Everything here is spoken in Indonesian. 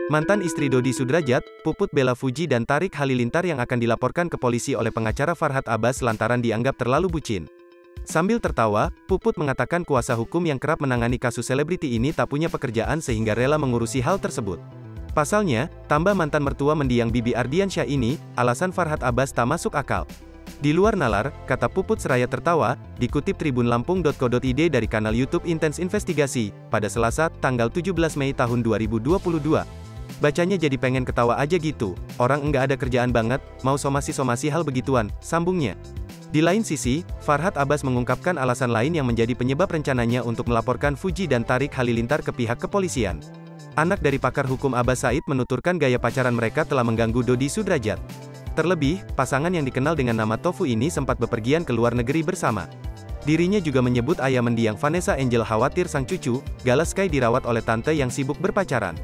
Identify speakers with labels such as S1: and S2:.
S1: Mantan istri Dodi Sudrajat, Puput Bella Fuji dan Tarik Halilintar yang akan dilaporkan ke polisi oleh pengacara Farhad Abbas lantaran dianggap terlalu bucin. Sambil tertawa, Puput mengatakan kuasa hukum yang kerap menangani kasus selebriti ini tak punya pekerjaan sehingga rela mengurusi hal tersebut. Pasalnya, tambah mantan mertua mendiang Bibi Ardiansyah ini, alasan Farhad Abbas tak masuk akal. Di luar nalar, kata Puput seraya tertawa, dikutip tribunlampung.co.id dari kanal YouTube Intens Investigasi, pada Selasa, tanggal 17 Mei tahun 2022. Bacanya jadi pengen ketawa aja gitu, orang enggak ada kerjaan banget, mau somasi-somasi hal begituan, sambungnya. Di lain sisi, Farhad Abbas mengungkapkan alasan lain yang menjadi penyebab rencananya untuk melaporkan Fuji dan Tarik Halilintar ke pihak kepolisian. Anak dari pakar hukum Abbas Said menuturkan gaya pacaran mereka telah mengganggu Dodi Sudrajat. Terlebih, pasangan yang dikenal dengan nama Tofu ini sempat bepergian ke luar negeri bersama. Dirinya juga menyebut ayah mendiang Vanessa Angel khawatir sang cucu, Gala Sky dirawat oleh tante yang sibuk berpacaran.